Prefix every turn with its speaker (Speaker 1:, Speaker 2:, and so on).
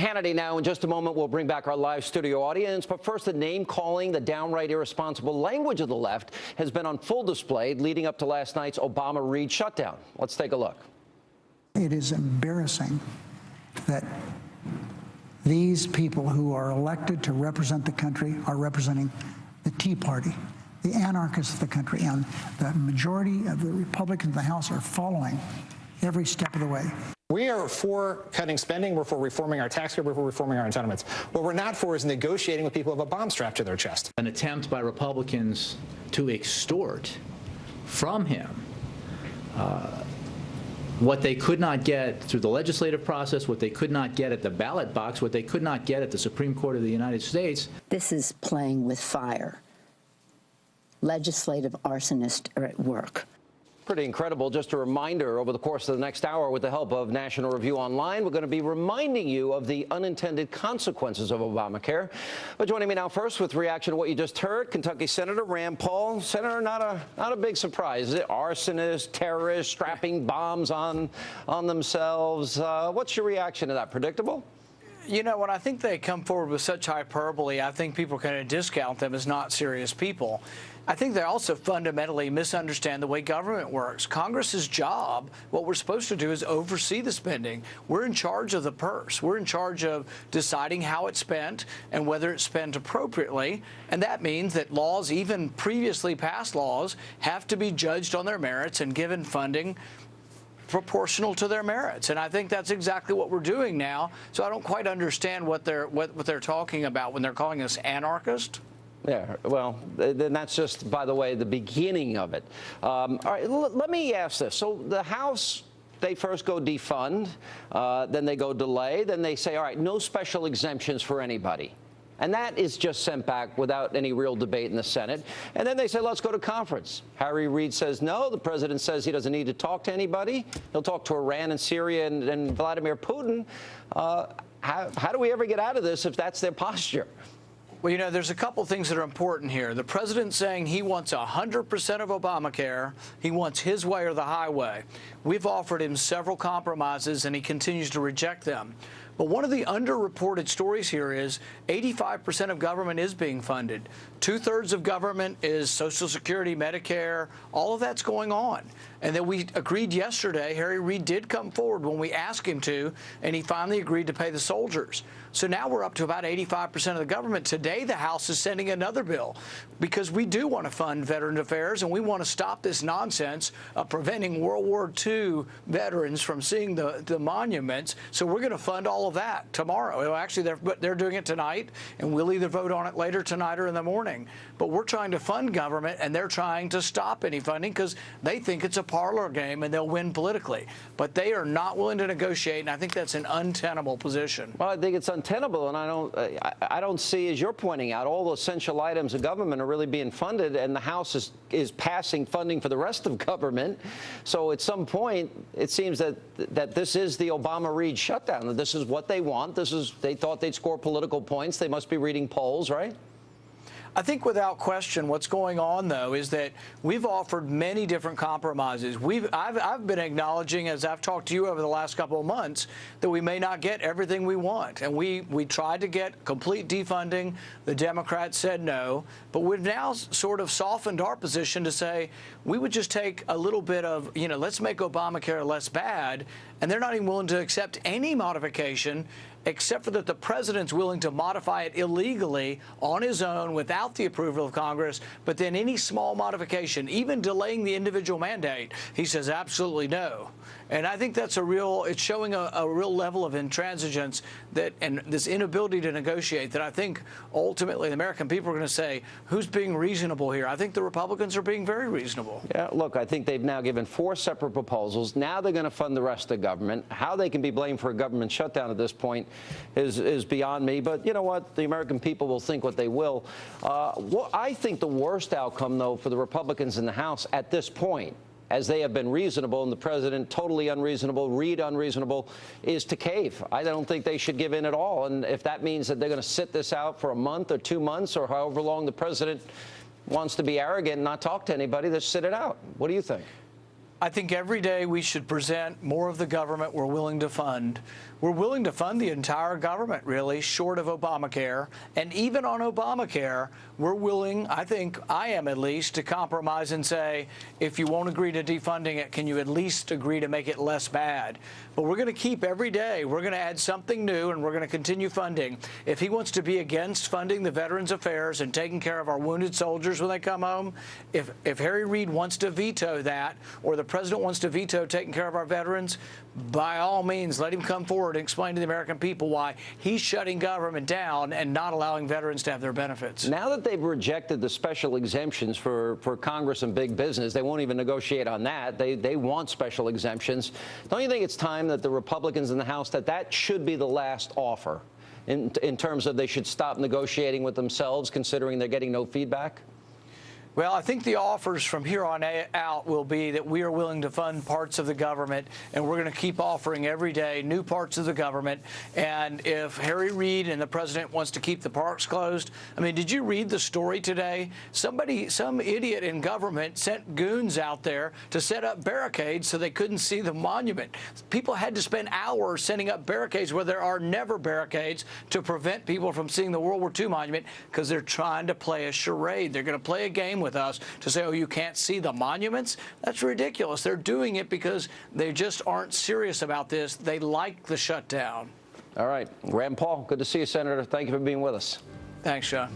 Speaker 1: Hannity now. In just a moment, we'll bring back our live studio audience. But first, the name-calling, the downright irresponsible language of the left has been on full display leading up to last night's Obama-Reid shutdown. Let's take a look.
Speaker 2: It is embarrassing that these people who are elected to represent the country are representing the Tea Party, the anarchists of the country, and the majority of the Republicans in the House are following every step of the way.
Speaker 3: We are for cutting spending. We're for reforming our tax code. We're for reforming our entitlements. What we're not for is negotiating with people who have a bomb strapped to their chest.
Speaker 4: An attempt by Republicans to extort from him what they could not get through the legislative process, what they could not get at the ballot box, what they could not get at the Supreme Court of the United States.
Speaker 5: This is playing with fire. Legislative arsonists are at work.
Speaker 1: Pretty incredible. Just a reminder, over the course of the next hour, with the help of National Review Online, we're going to be reminding you of the unintended consequences of Obamacare. But joining me now first with reaction to what you just heard, Kentucky Senator Rand Paul. Senator, not a big surprise, is it? Arsonists, terrorists, strapping bombs on themselves. What's your reaction to that? Predictable?
Speaker 6: You know, when I think they come forward with such hyperbole, I think people kind of discount them as not serious people. I think they also fundamentally misunderstand the way government works. Congress's job, what we're supposed to do is oversee the spending. We're in charge of the purse. We're in charge of deciding how it's spent and whether it's spent appropriately. And that means that laws, even previously passed laws, have to be judged on their merits and given funding proportional to their merits. And I think that's exactly what we're doing now. So I don't quite understand what they're talking about when they're calling us anarchist.
Speaker 1: Yeah, well, then that's just, by the way, the beginning of it. All right, let me ask this. So the House, they first go defund, then they go delay, then they say, all right, no special exemptions for anybody. And that is just sent back without any real debate in the Senate. And then they say, let's go to conference. Harry Reid says no. The president says he doesn't need to talk to anybody. He'll talk to Iran and Syria and Vladimir Putin. How do we ever get out of this if that's their posture?
Speaker 6: Well, you know, there's a couple things that are important here. The president's saying he wants 100% of Obamacare. He wants his way or the highway. We've offered him several compromises, and he continues to reject them. But one of the underreported stories here is 85% of government is being funded. 2/3 of government is Social Security, Medicare, all of that's going on. And then we agreed yesterday, Harry Reid did come forward when we asked him to, and he finally agreed to pay the soldiers. So now we're up to about 85% of the government. Today, the House is sending another bill because we do want to fund veteran affairs, and we want to stop this nonsense of preventing World War II veterans from seeing the monuments. So we're going to fund all of that tomorrow. Well, actually, they're doing it tonight, and we'll either vote on it later tonight or in the morning. But we're trying to fund government, and they're trying to stop any funding because they think it's a parlor game and they'll win politically. But they are not willing to negotiate, and I think that's an untenable position.
Speaker 1: Well, I think it's untenable, and I don't see, as you're pointing out, all the essential items of government are really being funded, and the House is passing funding for the rest of government. So at some point, it seems that this is the Obama-Reid shutdown, that this is what they want. They thought they'd score political points. They must be reading polls, right?
Speaker 6: I think without question what's going on, though, is that we've offered many different compromises. I've been acknowledging, as I've talked to you over the last couple of months, that we may not get everything we want. And we tried to get complete defunding. The Democrats said no. But we've now sort of softened our position to say we would just take a little bit of, you know, let's make Obamacare less bad. And they're not even willing to accept any modification, except for that the president's willing to modify it illegally on his own without the approval of Congress. But then any small modification, even delaying the individual mandate, he says absolutely no. And I think that's it's showing a real level of intransigence and this inability to negotiate that I think ultimately the American people are going to say, who's being reasonable here? I think the Republicans are being very reasonable.
Speaker 1: Yeah, look, I think they've now given 4 separate proposals. Now they're going to fund the rest of government. How they can be blamed for a government shutdown at this point is beyond me. But you know what? The American people will think what they will. I think the worst outcome, though, for the Republicans in the House at this point, as they have been reasonable and the president totally unreasonable, Reid unreasonable, is to cave. I don't think they should give in at all. And if that means that they're going to sit this out for a month or 2 months or however long the president wants to be arrogant and not talk to anybody, just sit it out. What do you think?
Speaker 6: I think every day we should present more of the government we're willing to fund. We're willing to fund the entire government, really, short of Obamacare. And even on Obamacare, we're willing, I think I am at least, to compromise and say, if you won't agree to defunding it, can you at least agree to make it less bad? But we're going to keep every day, we're going to add something new, and we're going to continue funding. If he wants to be against funding the Veterans Affairs and taking care of our wounded soldiers when they come home, if Harry Reid wants to veto that, or the president wants to veto taking care of our veterans, by all means, let him come forward and explain to the American people why he's shutting government down and not allowing veterans to have their benefits.
Speaker 1: Now that they've rejected the special exemptions for Congress and big business, they won't even negotiate on that. They want special exemptions. Don't you think it's time that the Republicans in the House, that should be the last offer in terms of they should stop negotiating with themselves, considering they're getting no feedback?
Speaker 6: Well, I think the offers from here on out will be that we are willing to fund parts of the government, and we're going to keep offering every day new parts of the government. And if Harry Reid and the president wants to keep the parks closed, I mean, did you read the story today? Some idiot in government sent goons out there to set up barricades so they couldn't see the monument. People had to spend hours setting up barricades where there are never barricades to prevent people from seeing the World War II monument because they're trying to play a charade. They're going to play a game with us to say, oh, you can't see the monuments? That's ridiculous. They're doing it because they just aren't serious about this. They like the shutdown.
Speaker 1: All right. Rand Paul, good to see you, Senator. Thank you for being with us.
Speaker 6: Thanks, Sean.